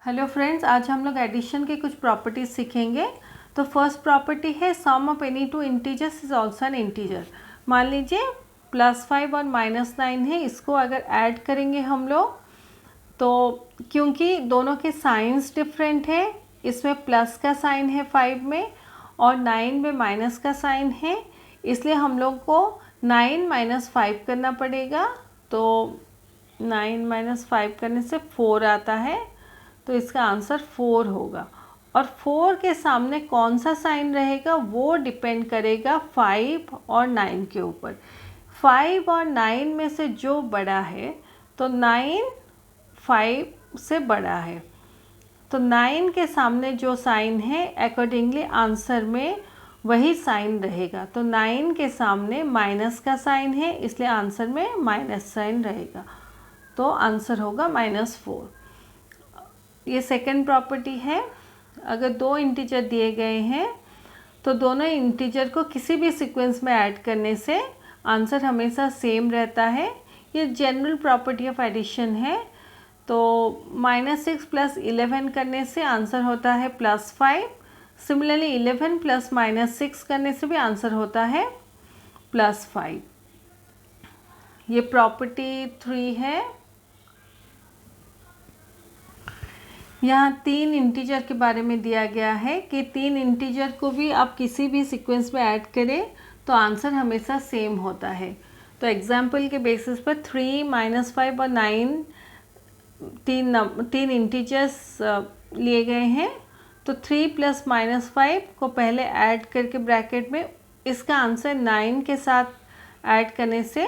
Hello friends, आज हम लोग एडिशन के कुछ प्रॉपर्टीज सीखेंगे। तो फर्स्ट प्रॉपर्टी है sum of any two integers is also an integer. मान लीजिए +5 और -9 है, इसको अगर ऐड करेंगे हम लोग तो क्योंकि दोनों के साइंस डिफरेंट है, इसमें प्लस का साइन है 5 में और 9 में माइनस का साइन है, इसलिए हम लोग को 9 - 5 करना पड़ेगा। तो 9 - 5 करने से 4 आता है, तो इसका आंसर 4 होगा। और 4 के सामने कौन सा साइन रहेगा वो डिपेंड करेगा 5 और 9 के ऊपर। 5 और 9 में से जो बड़ा है तो 9 5 से बड़ा है, तो 9 के सामने जो साइन है अकॉर्डिंगली आंसर में वही साइन रहेगा। तो 9 के सामने माइनस का साइन है, इसलिए आंसर में माइनस साइन रहेगा, तो आंसर होगा -4। ये सेकंड प्रॉपर्टी है। अगर दो इंटीजर दिए गए हैं तो दोनों इंटीजर को किसी भी सीक्वेंस में ऐड करने से आंसर हमेशा सेम रहता है। ये जनरल प्रॉपर्टी ऑफ एडिशन है। तो -6 + 11 करने से आंसर होता है +5। सिमिलरली 11 + -6 करने से भी आंसर होता है +5। ये प्रॉपर्टी 3 है। यहाँ 3 इंटीजर के बारे में दिया गया है कि 3 इंटीजर को भी आप किसी भी सीक्वेंस में ऐड करें तो आंसर हमेशा सेम होता है। तो एग्जाम्पल के बेसिस पर 3, -5 और 9 तीन इंटीजर्स लिए गए हैं। तो 3 + -5 को पहले ऐड करके ब्रैकेट में इसका आंसर 9 के साथ ऐड करने से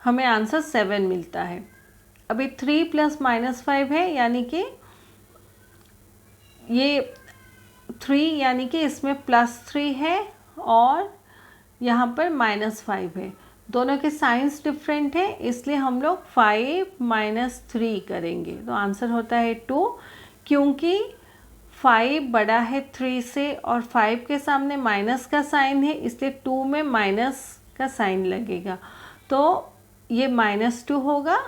हमें आंसर 7 मिलता है। अभी 3 + -5 है, यानी कि ये 3 यानी कि इसमें +3 है और यहाँ पर -5 है। दोनों के साइंस डिफरेंट है, इसलिए हम लोग 5 - 3 करेंगे, तो आंसर होता है 2। क्योंकि 5 बड़ा है 3 से और 5 के सामने माइनस का साइन है, इसलिए 2 में माइनस का साइन लगेगा, तो ये -2 होगा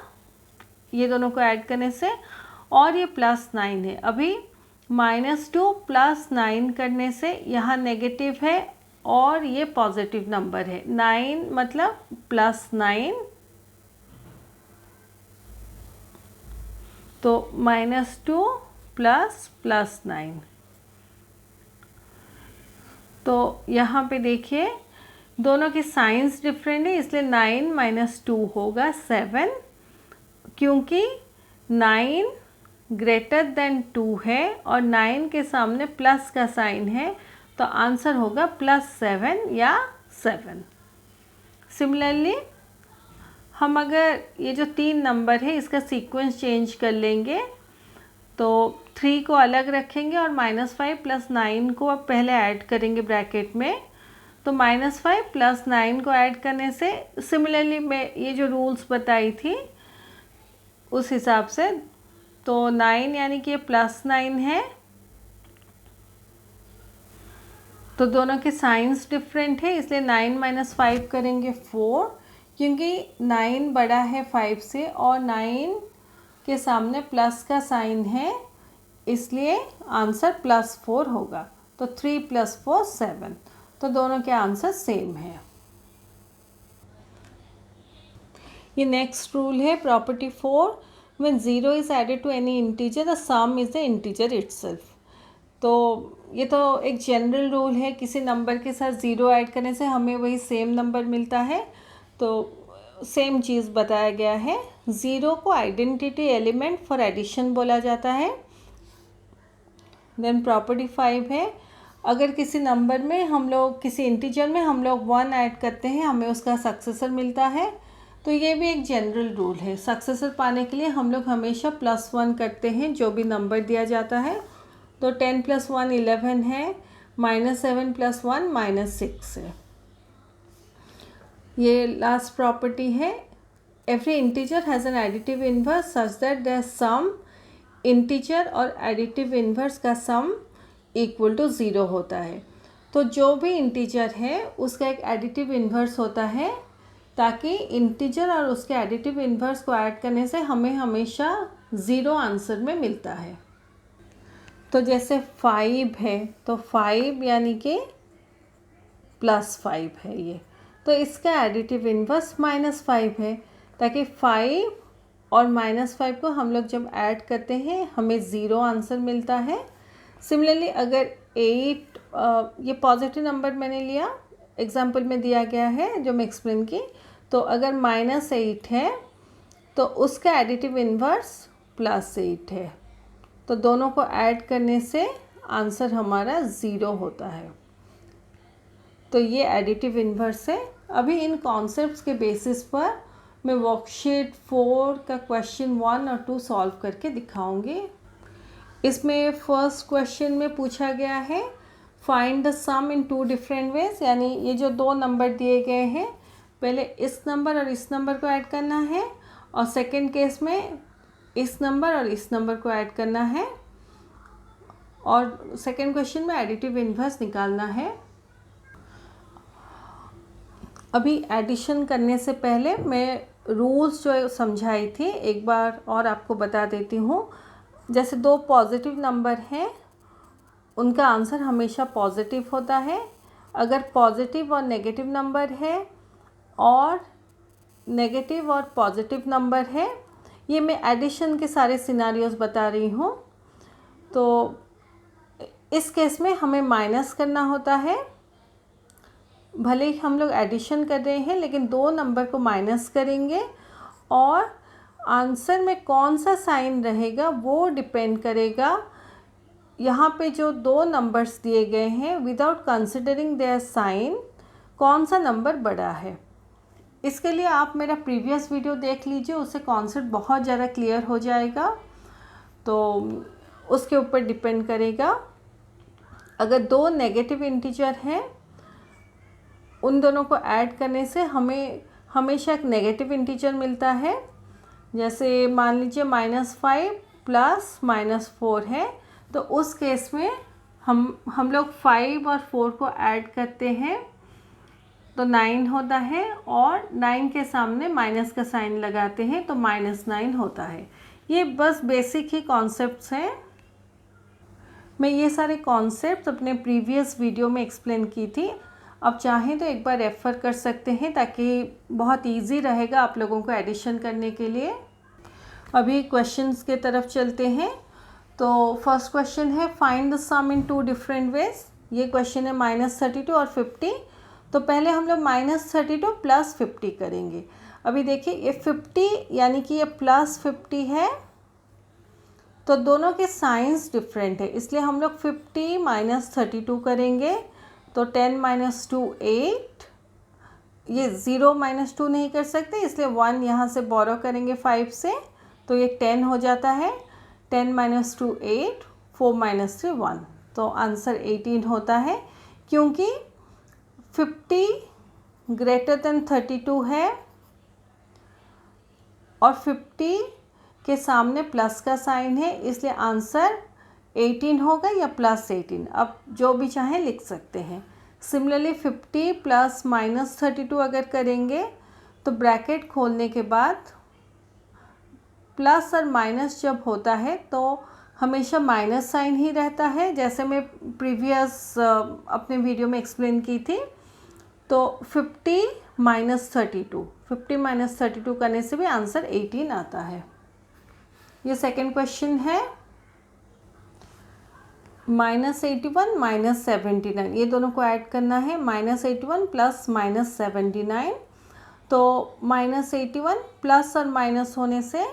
ये दोनों को ऐड करने से। और ये +9 है। अभी -2 + 9 करने से यहाँ नेगेटिव है और ये पॉजिटिव नंबर है। 9 मतलब +9, तो -2 + 9। तो यहाँ पे देखिए दोनों के साइंस डिफरेंट है, इसलिए 9 - 2 होगा 7। क्योंकि 9 > 2 है और 9 के सामने प्लस का साइन है, तो आंसर होगा +7 या 7। सिमिलरली हम अगर ये जो 3 नंबर है इसका सीक्वेंस चेंज कर लेंगे, तो 3 को अलग रखेंगे और -5 + 9 को अब पहले ऐड करेंगे ब्रैकेट में। तो -5 + 9 को ऐड करने से सिमिलरली मैं ये जो रूल्स बताई थी उस हिसाब से, तो 9 यानी कि ये +9 है। तो दोनों के साइंस डिफरेंट है, इसलिए 9 - 5 करेंगे 4। क्योंकि 9 बड़ा है 5 से और 9 के सामने प्लस का साइन है, इसलिए आंसर +4 होगा। तो 3 + 4 7। तो दोनों के आंसर सेम है। ये नेक्स्ट रूल है property 4। When 0 is added to any integer the sum is the integer itself. तो ये तो एक जनरल रूल है, किसी नंबर के साथ 0 ऐड करने से हमें वही सेम नंबर मिलता है। तो सेम चीज़ बताया गया है। 0 को आइडेंटिटी एलिमेंट फॉर एडिशन बोला जाता है। देन प्रॉपर्टी 5 है, अगर किसी नंबर में हम लोग किसी इंटीजर में हम लोग 1 ऐड करते हैं, हमें उसका सक्सेसर मिलता है। तो ये भी एक जनरल रूल है। सक्सेसर पाने के लिए हम लोग हमेशा +1 करते हैं जो भी नंबर दिया जाता है। तो 10 + 1 11 है, -7 + 1 -6 है। ये लास्ट प्रॉपर्टी है, every integer has an additive inverse such that the sum integer और एडिटिव इन्वर्स का सम = 0 होता है। तो जो भी इंटीजर है उसका एक एडिटिव इन्वर्स होता है, ताकि इंटीजर और उसके एडिटिव इन्वर्स को ऐड करने से हमें हमेशा 0 आंसर में मिलता है। तो जैसे 5 है तो 5 यानी कि +5 है ये, तो इसका एडिटिव इन्वर्स -5 है, ताकि 5 और -5 को हम लोग जब ऐड करते हैं हमें 0 आंसर मिलता है। सिमिलरली अगर 8 ये पॉजिटिव नंबर मैंने लिया, एग्जाम्पल में दिया गया है जो मैं एक्सप्लेन की, तो अगर -8 है तो उसका एडिटिव इन्वर्स +8 है, तो दोनों को ऐड करने से आंसर हमारा 0 होता है। तो ये एडिटिव इन्वर्स है। अभी इन कॉन्सेप्ट्स के बेसिस पर मैं वर्कशीट 4 का क्वेश्चन 1 और 2 सॉल्व करके दिखाऊंगी। इसमें फर्स्ट क्वेश्चन में पूछा गया है find the sum in 2 different ways, यानी ये जो 2 नंबर दिए गए हैं पहले इस नंबर और इस नंबर को ऐड करना है, और सेकंड केस में इस नंबर और इस नंबर को ऐड करना है, और सेकंड क्वेश्चन में एडिटिव इन्वर्स निकालना है। अभी एडिशन करने से पहले मैं रूल्स जो समझाई थी एक बार और आपको बता देती हूँ। जैसे 2 पॉजिटिव नंबर हैं उनका आंसर हमेशा पॉजिटिव होता है। अगर पॉजिटिव और नेगेटिव नंबर है और नेगेटिव और पॉजिटिव नंबर है, ये मैं एडिशन के सारे सिनारियोज बता रही हूँ, तो इस केस में हमें माइनस करना होता है। भले ही हम लोग एडिशन कर रहे हैं लेकिन 2 नंबर को माइनस करेंगे, और आंसर में कौन सा साइन रहेगा वो डिपेंड करेगा यहाँ पे जो 2 नंबर्स दिए गए हैं विदाउट कंसिडरिंग देयर साइन कौन सा नंबर बड़ा है। इसके लिए आप मेरा प्रीवियस वीडियो देख लीजिए, उससे कॉन्सेप्ट बहुत ज़्यादा क्लियर हो जाएगा। तो उसके ऊपर डिपेंड करेगा। अगर 2 नेगेटिव इंटीजर हैं उन दोनों को ऐड करने से हमें हमेशा एक नेगेटिव इंटीजर मिलता है। जैसे मान लीजिए -5 प्लस -4 है, तो उस केस में हम लोग 5 और 4 को ऐड करते हैं तो 9 होता है, और 9 के सामने माइनस का साइन लगाते हैं तो -9 होता है। ये बस बेसिक ही कॉन्सेप्ट्स हैं। मैं ये सारे कॉन्सेप्ट्स अपने प्रीवियस वीडियो में एक्सप्लेन की थी, अब चाहें तो एक बार रेफ़र कर सकते हैं ताकि बहुत इजी रहेगा आप लोगों को एडिशन करने के लिए। अभी क्वेश्चंस के तरफ चलते हैं। तो फर्स्ट क्वेश्चन है find the sum in 2 different ways. ये क्वेश्चन है -32 और 50। तो पहले हम लोग -32 प्लस 50 करेंगे। अभी देखिए ये 50 यानी कि ये +50 है, तो दोनों के साइंस डिफरेंट है, इसलिए हम लोग 50 - 32 करेंगे। तो 10 - 2 8, ये 0 - 2 नहीं कर सकते इसलिए 1 यहाँ से बोरो करेंगे 5 से, तो ये 10 हो जाता है। 10 - 2 8, 4 - 3 1, तो आंसर 18 होता है, क्योंकि 50 ग्रेटर देन 32 है और 50 के सामने प्लस का साइन है, इसलिए आंसर 18 होगा या +18, अब जो भी चाहें लिख सकते हैं। सिमिलरली 50 प्लस -32 अगर करेंगे तो ब्रैकेट खोलने के बाद प्लस और माइनस जब होता है तो हमेशा माइनस साइन ही रहता है, जैसे मैं प्रीवियस अपने वीडियो में एक्सप्लेन की थी। तो 50 - 32 करने से भी आंसर 18 आता है। ये सेकंड क्वेश्चन है -81 - 79, ये दोनों को ऐड करना है। -81 प्लस -79, तो -81 प्लस और माइनस होने से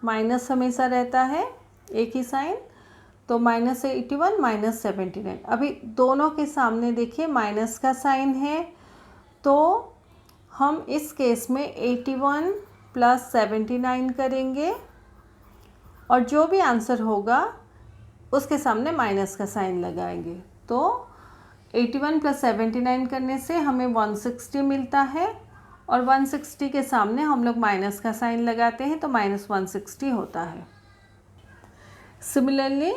माइनस हमेशा रहता है, एक ही साइन, तो -81 - 79। अभी दोनों के सामने देखिए माइनस का साइन है, तो हम इस केस में 81 प्लस 79 करेंगे, और जो भी आंसर होगा उसके सामने माइनस का साइन लगाएंगे। तो 81 प्लस 79 करने से हमें 160 मिलता है, और 160 के सामने हम लोग माइनस का साइन लगाते हैं तो -160 होता है। सिमिलरली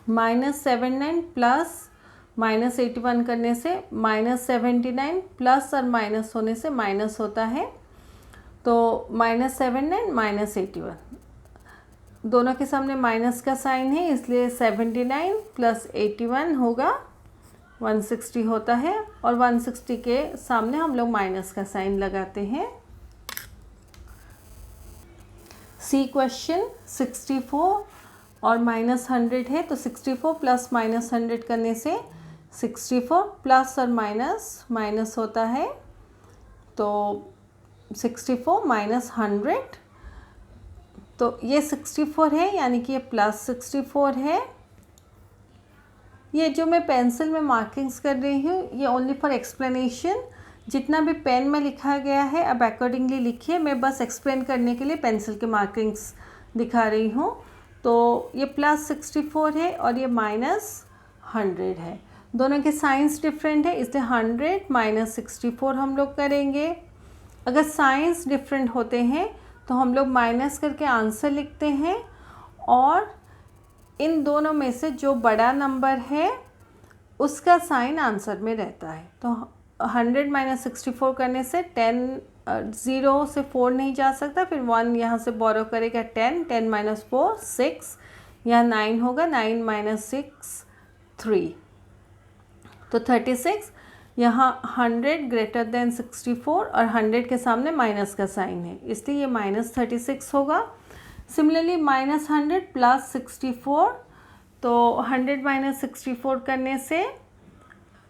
-79 प्लस -81 करने से -79 प्लस और माइनस होने से माइनस होता है, तो -79 - 81, दोनों के सामने माइनस का साइन है, इसलिए 79 प्लस 81 होगा 160 होता है, और 160 के सामने हम लोग माइनस का साइन लगाते हैं। सी क्वेश्चन 64 और -100 है, तो 64 प्लस -100 करने से 64 प्लस और माइनस माइनस होता है, तो 64 माइनस 100, तो ये 64 है, यानी कि ये प्लस 64 है। ये जो मैं पेंसिल में मार्किंग्स कर रही हूँ ये ओनली फॉर एक्सप्लेनेशन, जितना भी पेन में लिखा गया है अब अकॉर्डिंगली लिखिए, मैं बस एक्सप्लेन करने के लिए पेंसिल के मार्किंग्स दिखा रही हूँ। तो ये प्लस 64 है और ये माइनस 100 है, दोनों के साइंस डिफरेंट है, इसलिए 100 माइनस 64 हम लोग करेंगे। अगर साइंस डिफरेंट होते हैं तो हम लोग माइनस करके आंसर लिखते हैं, और इन दोनों में से जो बड़ा नंबर है उसका साइन आंसर में रहता है। तो 100 माइनस 64 करने से 10 0 से 4 नहीं जा सकता, फिर 1 यहाँ से बोरो करेगा 10, 10 माइनस 4 6, यहाँ 9 होगा, 9 माइनस 6 3, तो 36। यहाँ 100 ग्रेटर देन 64 और 100 के सामने माइनस का साइन है, इसलिए ये माइनस 36 होगा। सिमिलरली -100 प्लस 64, तो 100 माइनस 64 करने से,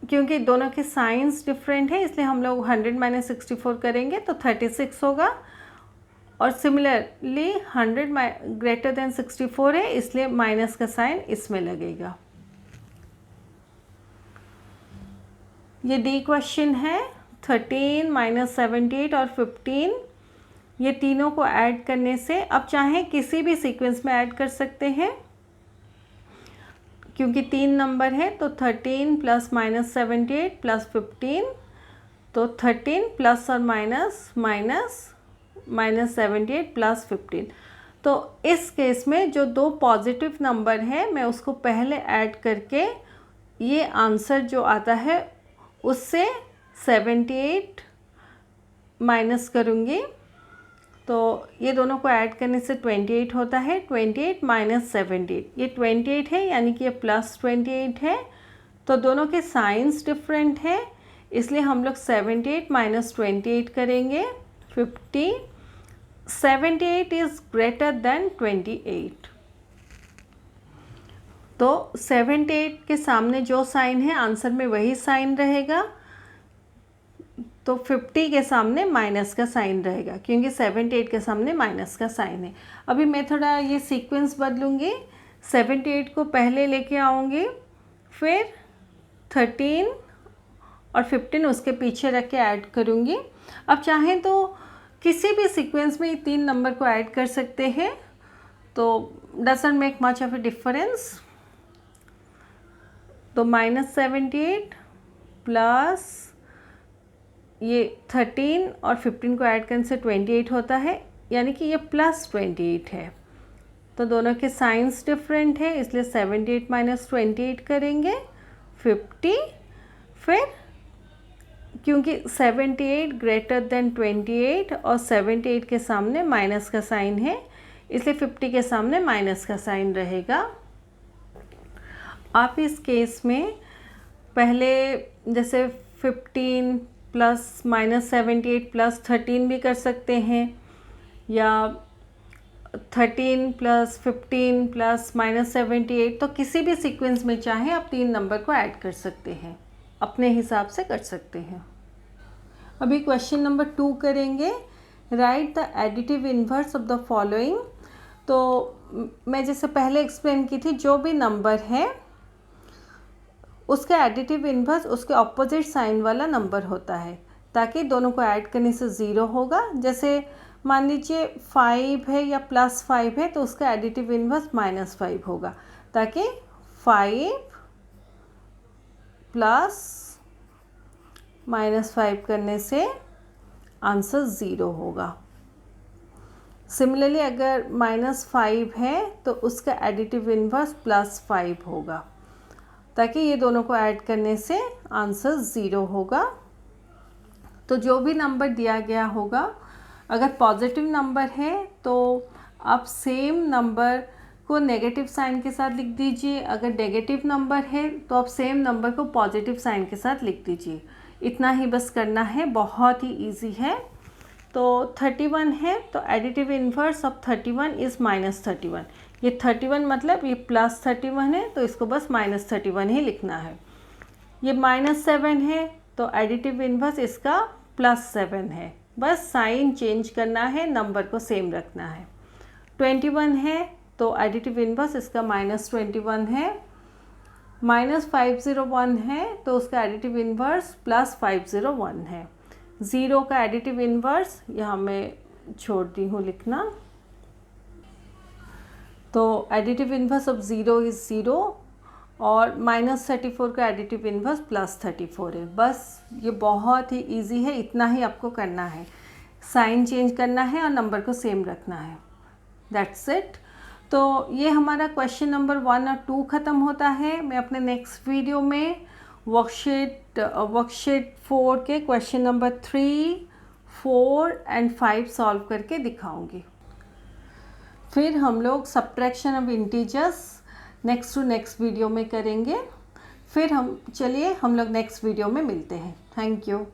क्योंकि दोनों के साइंस डिफरेंट है इसलिए हम लोग 100 माइनस 64 करेंगे तो 36 होगा, और सिमिलरली 100 ग्रेटर देन 64 है इसलिए माइनस का साइन इसमें लगेगा। ये डी क्वेश्चन है। 13 माइनस 78 और 15, ये तीनों को ऐड करने से, अब चाहें किसी भी सीक्वेंस में ऐड कर सकते हैं, क्योंकि 3 नंबर है, तो 13 प्लस माइनस 78 प्लस 15, तो 13 प्लस और माइनस माइनस माइनस 78 प्लस 15। तो इस केस में जो दो पॉजिटिव नंबर है मैं उसको पहले ऐड करके ये आंसर जो आता है उससे 78 माइनस करूँगी, तो ये दोनों को ऐड करने से 28 होता है। 28 माइनस 78, ये 28 है यानी कि ये प्लस 28 है, तो दोनों के साइंस डिफरेंट है इसलिए हम लोग 78 माइनस 28 करेंगे 50। 78 इज़ ग्रेटर देन 28, तो 78 के सामने जो साइन है आंसर में वही साइन रहेगा, तो 50 के सामने माइनस का साइन रहेगा, क्योंकि 78 के सामने माइनस का साइन है। अभी मैं थोड़ा ये सीक्वेंस बदलूँगी, 78 को पहले लेके आऊँगी, फिर 13 और 15 उसके पीछे रख के ऐड करूँगी। अब चाहें तो किसी भी सीक्वेंस में ये 3 नंबर को ऐड कर सकते हैं, तो doesn't make much of A difference. तो -78 प्लस ये 13 और 15 को ऐड करने से 28 होता है, यानी कि ये प्लस 28 है, तो दोनों के साइंस डिफरेंट है इसलिए 78 माइनस 28 करेंगे 50। फिर क्योंकि 78 ग्रेटर देन 28 और 78 के सामने माइनस का साइन है इसलिए 50 के सामने माइनस का साइन रहेगा। आप इस केस में पहले जैसे 15 प्लस माइनस 78 प्लस 13 भी कर सकते हैं, या 13 प्लस 15 प्लस माइनस 78, तो किसी भी सीक्वेंस में चाहे आप 3 नंबर को ऐड कर सकते हैं, अपने हिसाब से कर सकते हैं। अभी क्वेश्चन नंबर 2 करेंगे। Right the additive inverse of the following. तो मैं जैसे पहले एक्सप्लेन की थी, जो भी नंबर है उसका एडिटिव इन्वर्स उसके ऑपोजिट साइन वाला नंबर होता है, ताकि दोनों को ऐड करने से 0 होगा। जैसे मान लीजिए 5 है या +5 है तो उसका एडिटिव इन्वर्स -5 होगा, ताकि 5 प्लस -5 करने से आंसर 0 होगा। सिमिलरली अगर -5 है तो उसका एडिटिव इन्वर्स +5 होगा, ताकि ये दोनों को ऐड करने से आंसर 0 होगा। तो जो भी नंबर दिया गया होगा, अगर पॉजिटिव नंबर है तो आप सेम नंबर को नेगेटिव साइन के साथ लिख दीजिए, अगर नेगेटिव नंबर है तो आप सेम नंबर को पॉजिटिव साइन के साथ लिख दीजिए। इतना ही बस करना है, बहुत ही इजी है। तो 31 है तो एडिटिव इन्वर्स ऑफ 31 इज़ -31। ये 31 मतलब ये +31 है तो इसको बस -31 ही लिखना है। ये -7 है तो एडिटिव इन्वर्स इसका +7 है, बस साइन चेंज करना है, नंबर को सेम रखना है। 21 है तो एडिटिव इन्वर्स इसका -21 है। -501 है तो उसका एडिटिव इन्वर्स +501 है। 0 का एडिटिव इन्वर्स यहाँ मैं छोड़ दी हूँ लिखना, तो एडिटिव इन्वर्स ऑफ 0 इज़ 0 और -34 का एडिटिव इन्वर्स +34 है। बस ये बहुत ही इजी है, इतना ही आपको करना है, साइन चेंज करना है और नंबर को सेम रखना है, दैट्स इट। तो ये हमारा क्वेश्चन नंबर 1 और 2 ख़त्म होता है। मैं अपने नेक्स्ट वीडियो में वर्कशीट 4 के क्वेश्चन नंबर 3, 4 एंड 5 सॉल्व करके दिखाऊंगी। फिर हम लोग subtraction of integers next video में करेंगे। फिर हम लोग नेक्स्ट वीडियो में मिलते हैं। Thank you.